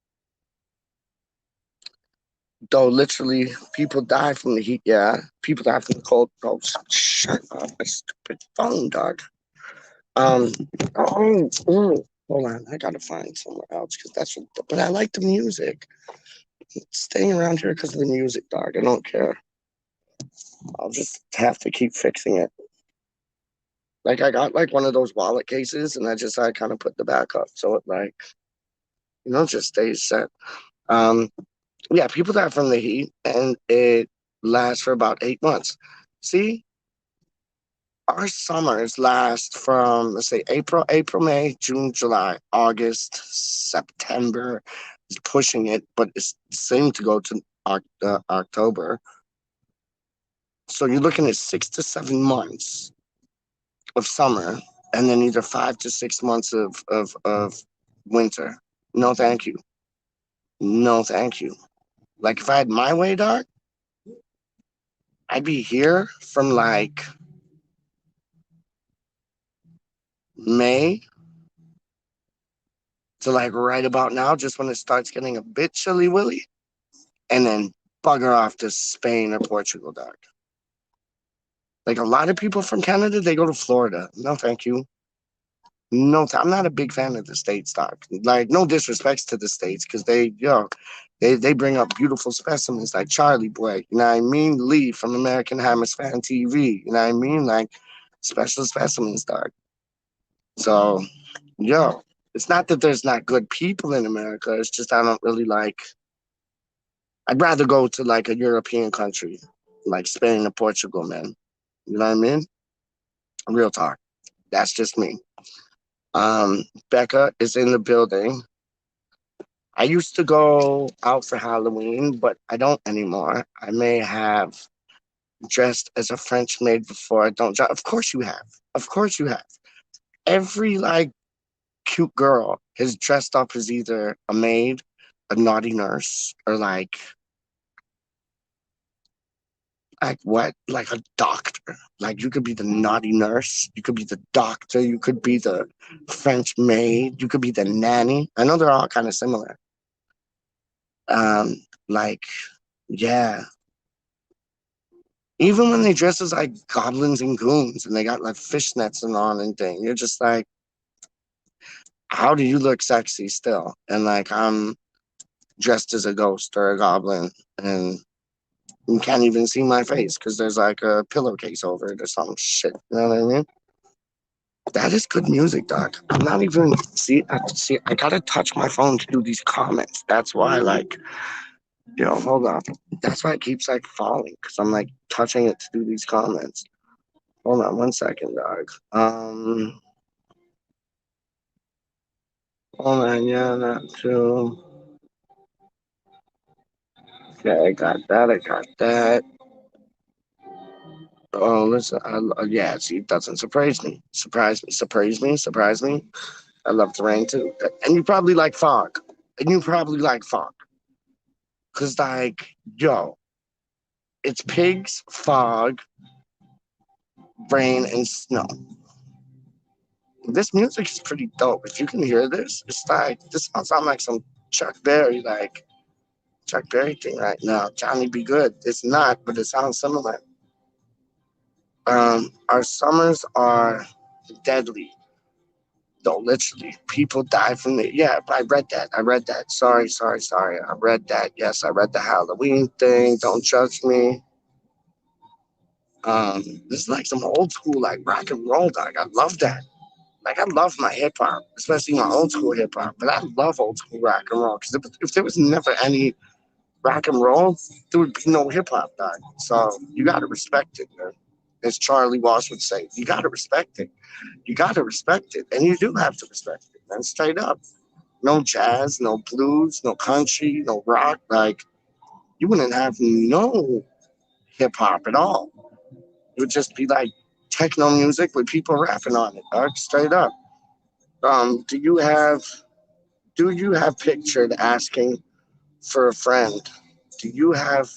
though literally people die from the heat. Yeah, people die from the cold. Oh, shut up, my stupid phone, dog. Um, hold on, I gotta find somewhere else because that's what. But I like the music. Staying around here because of the music, dog. I don't care. I'll just have to keep fixing it. Like I got like one of those wallet cases, and I kind of put the back up so it like just stays set. Um, yeah, people die from the heat, and it lasts for about 8 months. See, our summers last from let's say April, May, June, July, August, September is pushing it, but it's seeming to go to October. So you're looking at 6 to 7 months of summer, and then either 5 to 6 months of winter. No, thank you. No, thank you. Like if I had my way, dog, I'd be here from like May to like right about now, just when it starts getting a bit chilly willy, and then bugger off to Spain or Portugal, dog. Like a lot of people from Canada, they go to Florida. No, thank you. No, I'm not a big fan of the states, dog. Like no disrespects to the states, because they bring up beautiful specimens like Charlie Boy. You know what I mean? Lee from American Hammers Fan TV. You know what I mean? Like special specimens, dog. So, it's not that there's not good people in America. It's just I don't really like. I'd rather go to like a European country, like Spain or Portugal, man. You know what I mean? Real talk. That's just me. Becca is in the building. I used to go out for Halloween, but I don't anymore. I may have dressed as a French maid before. I don't. Of course you have. Of course you have. Every like cute girl has dressed up as either a maid, a naughty nurse, or like what? Like a doctor. Like you could be the naughty nurse, you could be the doctor, you could be the French maid, you could be the nanny. I know they're all kind of similar. Like, yeah. Even when they dress as like goblins and goons and they got like fishnets and on and thing, you're just like, how do you look sexy still? And like I'm dressed as a ghost or a goblin and you can't even see my face because there's like a pillowcase over it or some shit. You know what I mean? That is good music, doc. I'm not even see. I gotta touch my phone to do these comments. That's why, like, Yo, hold on. That's why it keeps like falling because I'm like touching it to do these comments. Hold on 1 second, dog. Hold on, yeah, that too. Okay, I got that. I got that. Oh, listen, yeah, see, it doesn't surprise me. Surprise me, surprise me, surprise me. I love the rain too. And you probably like fog. And you probably like fog. Because, like, yo, it's pigs, fog, rain, and snow. This music is pretty dope. If you can hear this, it's like, this sounds like some Chuck Berry, like, Chuck Berry thing right now. Johnny Be Good. It's not, but it sounds similar. Our summers are deadly. No, literally, people die from it. Yeah, I read that. I read that. Sorry, sorry, sorry. I read that. Yes, I read the Halloween thing. Don't judge me. This is like some old school like rock and roll, dog. I love that. Like I love my hip hop, especially my old school hip hop. But I love old school rock and roll because if there was never any rock and roll, there would be no hip hop, dog. So you gotta respect it, man. As Charlie Walsh would say, you gotta respect it. You gotta respect it, and you do have to respect it, man. Straight up. No jazz, no blues, no country, no rock. Like you wouldn't have no hip hop at all. It would just be like techno music with people rapping on it, dog. Straight up. Um, do you have do you have pictured asking for a friend? Do you have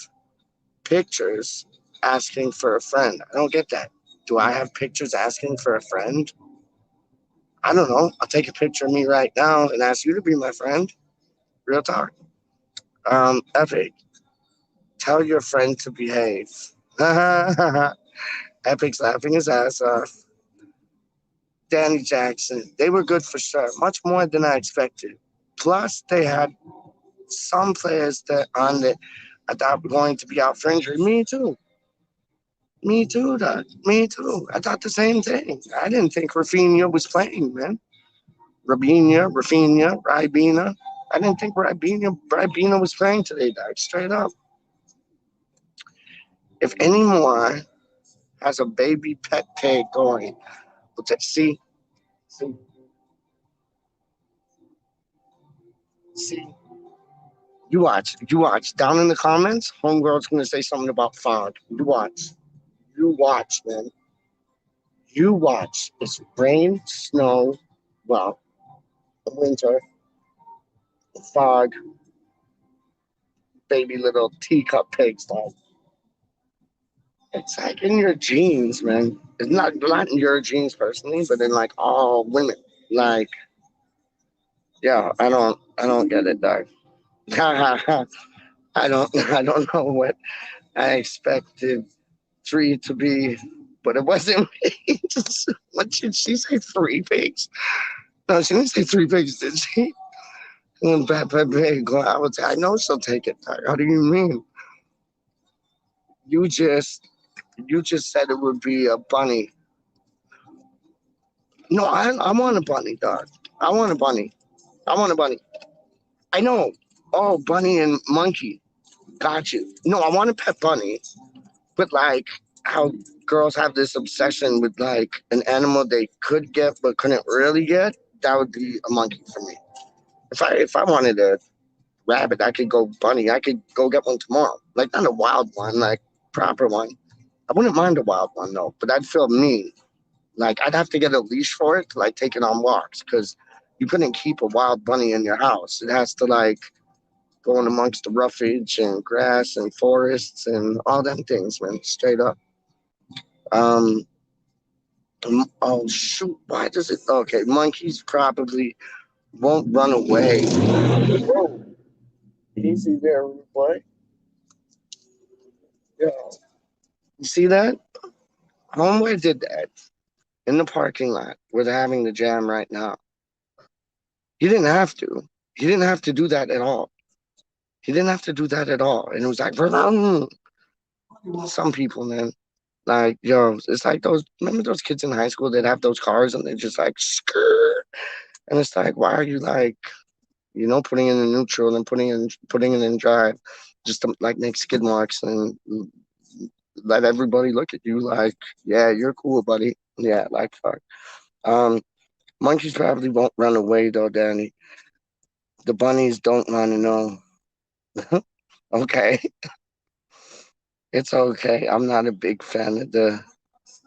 pictures asking for a friend? I don't get that. Do I have pictures asking for a friend? I don't know. I'll take a picture of me right now and ask you to be my friend. Real talk. Epic. Tell your friend to behave. Epic's laughing his ass off. Danny Jackson. They were good for sure. Much more than I expected. Plus, they had some players that on that I thought were going to be out for injury. Me too. Me too, Doc. Me too. I thought the same thing. I didn't think Rafinha was playing, man. Rafinha, Ribena. I didn't think Ribena was playing today, Doc. Straight up. If any more has a baby pet pig going, see, see. You watch. Down in the comments, homegirl's gonna say something about fog. You watch. You watch, man. You watch. It's rain, snow, well, winter, fog, baby little teacup pigs. Dog. It's like in your genes, man. It's not in your genes personally, but in like all women. Like, yeah, I don't get it, dog. I don't know what I expected three to be, but it wasn't me. What did she say? Three pigs? No, she didn't say three pigs, did she? And Peppa Pig. Well, I know she'll take it. How do you mean? You just you just said it would be a bunny. No, I want a bunny, dog. I want a bunny. I want a bunny. I know. Oh, bunny and monkey. Got you. No, I want a pet bunny, but like how girls have this obsession with like an animal they could get but couldn't really get. That would be a monkey for me. If I wanted a rabbit, I could go bunny. I could go get one tomorrow. Like not a wild one, like proper one. I wouldn't mind a wild one though, but I'd feel mean. Like I'd have to get a leash for it to like take it on walks because you couldn't keep a wild bunny in your house. It has to like go in amongst the roughage and grass and forests and all them things, man. Straight up. Um. Oh shoot! Why does it? Okay, monkeys probably won't run away. Whoa! Easy there, boy. Yeah. You see that? Homeboy did that in the parking lot where they're having the jam right now. He didn't have to. He didn't have to do that at all. He didn't have to do that at all. And it was like, some people, man, like, yo, it's like those, remember those kids in high school that have those cars and they're just like, skirt. And it's like, why are you like, putting in the neutral and putting it in drive? just to like make skid marks and let everybody look at you like, yeah, you're cool, buddy. Yeah, like fuck. Um, Monkeys probably won't run away though, Danny. The bunnies don't want to know. Okay, it's okay. I'm not a big fan of the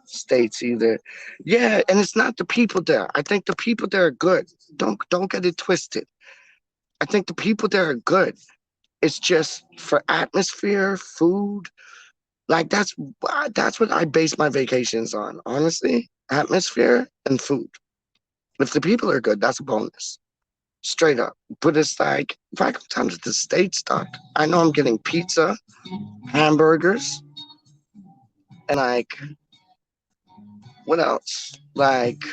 states either. Yeah, and it's not the people there. I think the people there are good. Don't get it twisted. I think the people there are good. It's just for atmosphere, food. Like that's what I base my vacations on. Honestly, atmosphere and food. If the people are good, that's a bonus. Straight up. But it's like if I come down to the states, doc, I know I'm getting pizza, hamburgers, and like what else? Like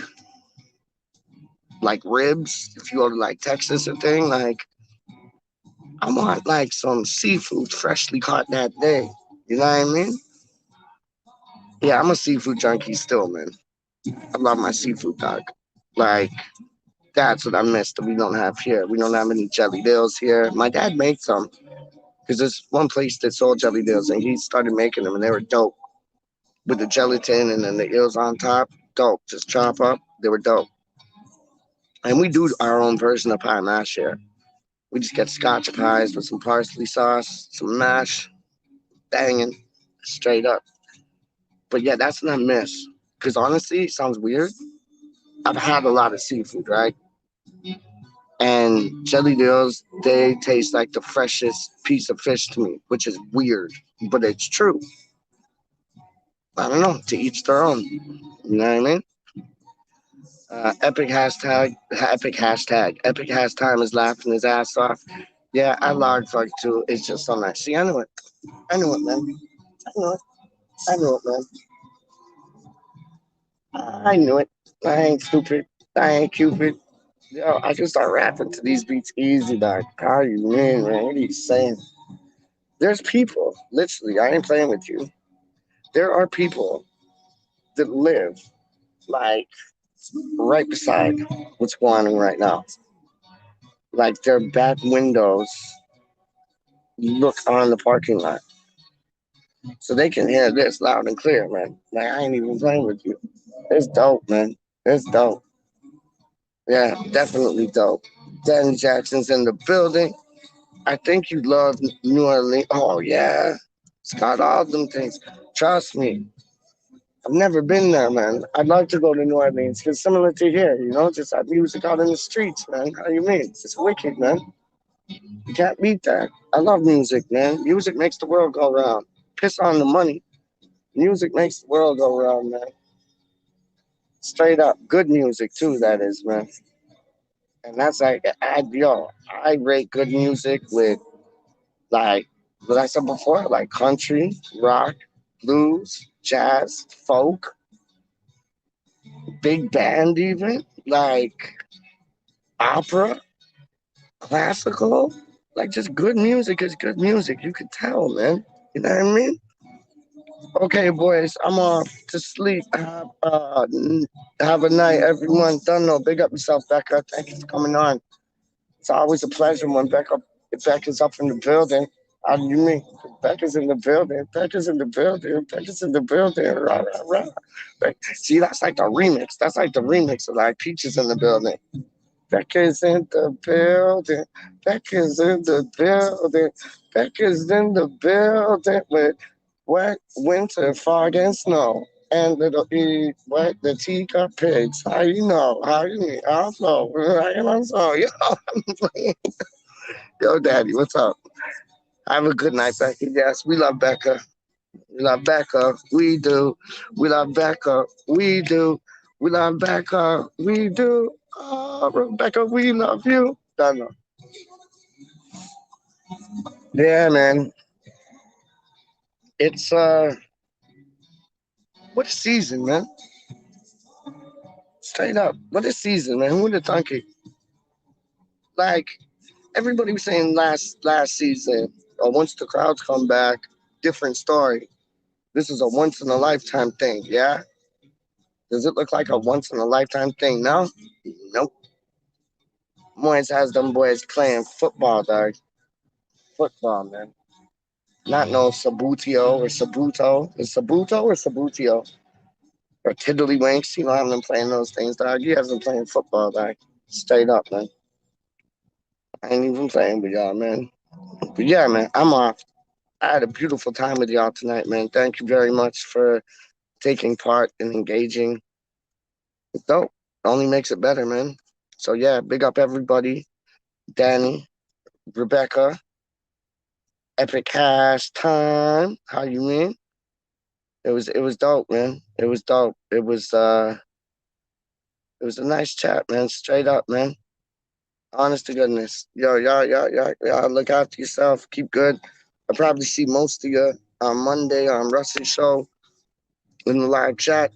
ribs. If you go to like Texas or thing, like I want like some seafood freshly caught that day. You know what I mean? Yeah, I'm a seafood junkie still, man. I love my seafood, dog. Like that's what I miss that we don't have here. We don't have any jelly deals here. My dad makes some because there's one place that sold jelly deals and he started making them and they were dope with the gelatin and then the eels on top. Dope. Just chop up. They were dope. And we do our own version of pie mash here. We just get scotch pies with some parsley sauce, some mash, banging straight up. But yeah, that's what I miss. Because honestly, it sounds weird. I've had a lot of seafood, right? And jelly deals, they taste like the freshest piece of fish to me, which is weird, but it's true. I don't know, to each their own. You know what I mean? Epic hashtag is laughing his ass off. Yeah, I log fuck too. It's just so nice. See, I knew it, man. I knew it. I knew it, man. I knew it. I ain't stupid. I ain't Cupid. Yo, I can start rapping to these beats easy, dog. How you mean, man? What are you saying? There's people, literally, I ain't playing with you. There are people that live like right beside what's going on right now. Like their back windows look on the parking lot. So they can hear this loud and clear, man. Like I ain't even playing with you. It's dope, man. It's dope. Yeah, definitely dope. Danny Jackson's in the building. I think you love New Orleans. Oh yeah, it's got all them things. Trust me, I've never been there, man. I'd like to go to New Orleans because similar to here, just have music out in the streets, man. How you mean? It's wicked, man. You can't beat that. I love music, man. Music makes the world go round. Piss on the money. Music makes the world go round, man. Straight up, good music too. That is, man. And that's like, I rate good music with like what I said before, like country, rock, blues, jazz, folk, big band, even like opera, classical, like just good music is good music. You could tell, man. You know what I mean? Okay, boys, I'm off to sleep. Have a night, everyone. Don't know. Big up yourself, Becca. Thank you for coming on. It's always a pleasure when Becca's up in the building. How do you mean? Becca's in the building. Becca's in the building. Becca's in the building. Rah, rah, rah. See, that's like the remix. That's like the remix of like Peaches in the building. Becca's in the building. Becca's in the building. Becca's in the building with wet winter, fog, and snow. And little eat what the teacup pigs. How you know? How you mean? I don't know. I'm sorry. Yo, Daddy, what's up? Have a good night, Becca. Yes, we love Becca. We love Becca. We do. We love Becca. We do. We love Becca. We do. Oh, Rebecca, we love you. Don't know. Yeah, man. It's what a season, man. Straight up. What a season, man. Who would have thunk it? Like everybody was saying last season, once the crowds come back, different story. This is a once in a lifetime thing, yeah? Does it look like a once in a lifetime thing now? Nope. Moyes has them boys playing football, dog. Football, man. Not no Sabutio or Sabuto. Is Sabuto or Sabutio? Or Tiddlywinks. You know, I haven't been playing those things, dog. You haven't been playing football, dog. Straight up, man. I ain't even playing with y'all, man. But yeah, man, I'm off. I had a beautiful time with y'all tonight, man. Thank you very much for taking part and engaging. It's dope. Only makes it better, man. So yeah, big up everybody. Danny, Rebecca, Epic Hash Time. How you in? It was dope, man. It was dope. It was a nice chat, man. Straight up, man. Honest to goodness. Yo, y'all look after yourself. Keep good. I'll probably see most of you on Monday on Russell's show in the live chat.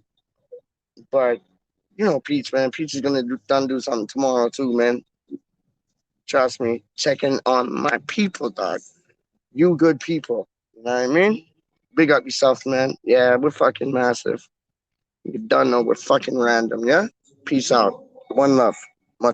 But you know, Peach, man. Peach is gonna do something tomorrow too, man. Trust me. Checking on my people, dog. You good people. You know what I mean? Big up yourself, man. Yeah, we're fucking massive. You done know we're fucking random, yeah? Peace out. One love.